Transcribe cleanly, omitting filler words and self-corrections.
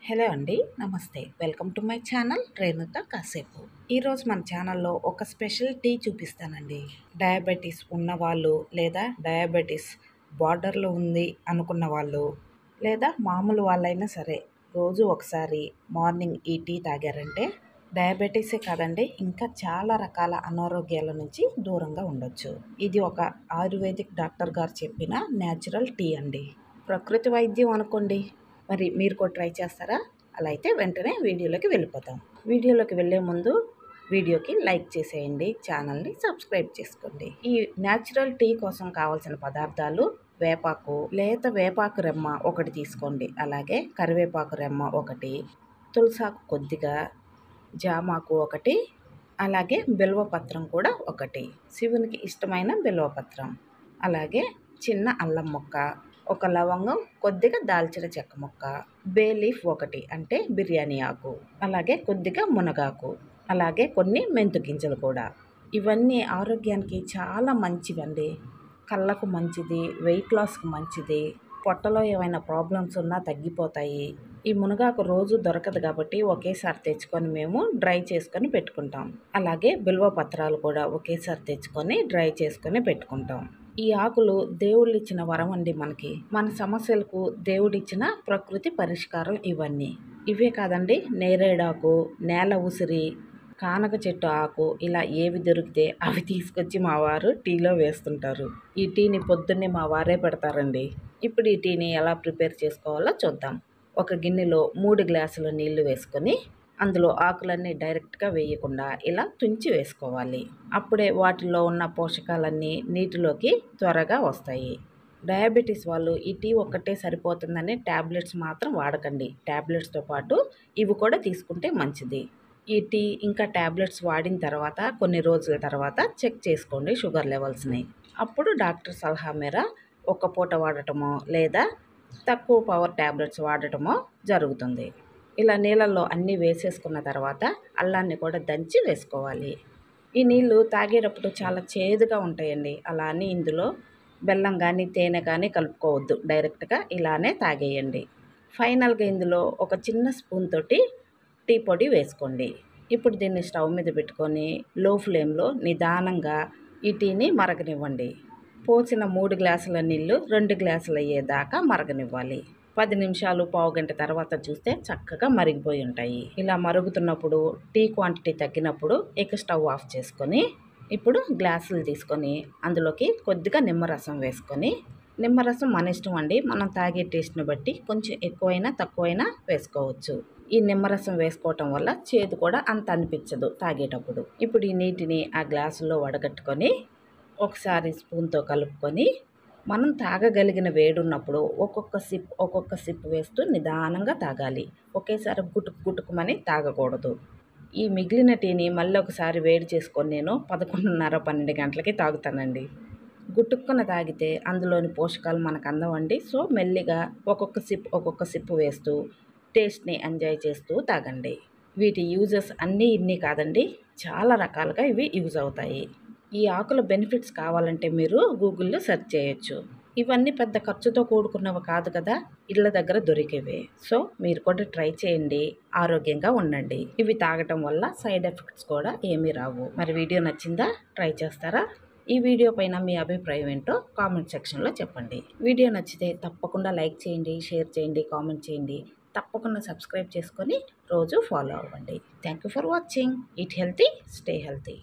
Hello అండి, నమస్తే. Welcome to my channel రేణుతో కాసేపు. ఈరోజు మన ఛానల్లో ఒక స్పెషల్ టీ చూపిస్తానండి. డయాబెటీస్ ఉన్నవాళ్ళు, లేదా డయాబెటీస్ బార్డర్లో ఉంది అనుకున్న వాళ్ళు, లేదా మామూలు వాళ్ళైనా సరే రోజు ఒకసారి మార్నింగ్ ఈ టీ తాగారంటే డయాబెటీసే కాదండి, ఇంకా చాలా రకాల అనారోగ్యాల నుంచి దూరంగా ఉండొచ్చు. ఇది ఒక ఆయుర్వేదిక్ డాక్టర్ గారు చెప్పిన న్యాచురల్ టీ అండి. ప్రకృతి వైద్యం అనుకోండి. మరి మీరు కూడా ట్రై చేస్తారా? అలా అయితే వెంటనే వీడియోలోకి వెళ్ళిపోతాం. వీడియోలోకి వెళ్ళే ముందు వీడియోకి లైక్ చేసేయండి, ఛానల్ని సబ్స్క్రైబ్ చేసుకోండి. ఈ న్యాచురల్ టీ కోసం కావాల్సిన పదార్థాలు: వేపాకు, లేత వేపాకు రెమ్మ ఒకటి తీసుకోండి, అలాగే కరివేపాకు రెమ్మ ఒకటి, తులసాకు కొద్దిగా, జామాకు ఒకటి, అలాగే బిల్వపత్రం కూడా ఒకటి, శివునికి ఇష్టమైన బిల్వపత్రం, అలాగే చిన్న అల్లం ముక్క, ఒక లవంగం, కొద్దిగా దాల్చిన చెక్క ముక్క, బే లీఫ్ ఒకటి అంటే బిర్యానీ ఆకు, అలాగే కొద్దిగా మునగాకు, అలాగే కొన్ని మెంతు గింజలు కూడా. ఇవన్నీ ఆరోగ్యానికి చాలా మంచివండి. కళ్ళకు మంచిది, వెయిట్ లాస్కి మంచిది, పొట్టలో ఏమైనా ప్రాబ్లమ్స్ ఉన్నా తగ్గిపోతాయి. ఈ మునగాకు రోజు దొరకదు కాబట్టి ఒకేసారి తెచ్చుకొని మేము డ్రై చేసుకొని పెట్టుకుంటాం. అలాగే బిల్వ పత్రాలు కూడా ఒకేసారి తెచ్చుకొని డ్రై చేసుకొని పెట్టుకుంటాం. ఈ ఆకులు దేవుళ్ళు ఇచ్చిన వరం అండి మనకి. మన సమస్యలకు దేవుడిచ్చిన ప్రకృతి పరిష్కారం ఇవన్నీ. ఇవే కాదండి, నేరేడాకు, నేల ఉసిరి, కానక చెట్టు ఆకు, ఇలా ఏవి దొరికితే అవి తీసుకొచ్చి మా వారు టీలో వేస్తుంటారు. ఈ టీని పొద్దున్నే మా వారే పెడతారండి. ఇప్పుడు ఈ టీని ఎలా ప్రిపేర్ చేసుకోవాలో చూద్దాం. ఒక గిన్నెలో 3 గ్లాసుల నీళ్లు వేసుకొని అందులో ఆకులన్నీ డైరెక్ట్గా వేయకుండా ఇలా తుంచి వేసుకోవాలి. అప్పుడే వాటిలో ఉన్న పోషకాలన్నీ నీటిలోకి త్వరగా వస్తాయి. డయాబెటీస్ వాళ్ళు ఈ టీ ఒక్కటే సరిపోతుందని ట్యాబ్లెట్స్ మాత్రం వాడకండి. ట్యాబ్లెట్స్తో పాటు ఇవి కూడా తీసుకుంటే మంచిది. ఈ టీ ఇంకా ట్యాబ్లెట్స్ వాడిన తర్వాత కొన్ని రోజుల తర్వాత చెక్ చేసుకోండి షుగర్ లెవెల్స్ని. అప్పుడు డాక్టర్ సలహా మేర ఒక పూట వాడటమో లేదా తక్కువ పవర్ ట్యాబ్లెట్స్ వాడటమో జరుగుతుంది. ఇలా నీళ్ళల్లో అన్నీ వేసేసుకున్న తర్వాత అల్లాన్ని కూడా దంచి వేసుకోవాలి. ఈ నీళ్ళు తాగేటప్పుడు చాలా చేదుగా ఉంటాయండి. అలా అని ఇందులో బెల్లం కానీ తేనె కానీ కలుపుకోవద్దు. డైరెక్ట్గా ఇలానే తాగేయండి. ఫైనల్గా ఇందులో ఒక చిన్న స్పూన్ తోటి టీ పొడి వేసుకోండి. ఇప్పుడు దీన్ని స్టవ్ మీద పెట్టుకొని లో ఫ్లేమ్లో నిదానంగా ఈ టీని మరగనివ్వండి. పోసిన 3 గ్లాసుల నీళ్ళు 2 గ్లాసులు అయ్యేదాకా మరగనివ్వాలి. 10 నిమిషాలు, పావుగంట తర్వాత చూస్తే చక్కగా మరిగిపోయి ఉంటాయి. ఇలా మరుగుతున్నప్పుడు టీ క్వాంటిటీ తగ్గినప్పుడు ఇక స్టవ్ ఆఫ్ చేసుకొని ఇప్పుడు గ్లాసులు తీసుకొని అందులోకి కొద్దిగా నిమ్మరసం వేసుకొని, నిమ్మరసం మన ఇష్టం అండి, మనం తాగే టేస్ట్ని బట్టి కొంచెం ఎక్కువైనా తక్కువైనా వేసుకోవచ్చు. ఈ నిమ్మరసం వేసుకోవటం వల్ల చేదు కూడా అంత అనిపించదు తాగేటప్పుడు. ఇప్పుడు ఈ నీటిని ఆ గ్లాసులో వడగట్టుకొని ఒకసారి స్పూన్తో కలుపుకొని మనం తాగగలిగిన వేడున్నప్పుడు ఒక్కొక్క సిప్ వేస్తూ నిదానంగా తాగాలి. ఒకేసారి గుటుకుమని తాగకూడదు. ఈ మిగిలిన టీని మళ్ళీ ఒకసారి వేడి చేసుకొని నేను 11:30-12 గంటలకి తాగుతానండి. గుట్టుక్కున తాగితే అందులోని పోషకాలు మనకు అందవండి. సో మెల్లిగా ఒక్కొక్క సిప్ వేస్తూ టేస్ట్ని ఎంజాయ్ చేస్తూ తాగండి. వీటి యూజెస్ అన్నీ ఇన్ని కాదండి, చాలా రకాలుగా ఇవి యూజ్ అవుతాయి. ఈ ఆకుల బెనిఫిట్స్ కావాలంటే మీరు గూగుల్లో సెర్చ్ చేయొచ్చు. ఇవన్నీ పెద్ద ఖర్చుతో కూడుకున్నవి కాదు కదా, ఇళ్ళ దగ్గర దొరికేవే. సో మీరు కూడా ట్రై చేయండి, ఆరోగ్యంగా ఉండండి. ఇవి తాగటం వల్ల సైడ్ ఎఫెక్ట్స్ కూడా ఏమీ రావు. మరి వీడియో నచ్చిందా? ట్రై చేస్తారా? ఈ వీడియో పైన మీ అభిప్రాయం ఏంటో కామెంట్ సెక్షన్లో చెప్పండి. వీడియో నచ్చితే తప్పకుండా లైక్ చేయండి, షేర్ చేయండి, కామెంట్ చేయండి. తప్పకుండా సబ్స్క్రైబ్ చేసుకొని రోజు ఫాలో అవ్వండి. Thank you for watching. Eat healthy, stay healthy.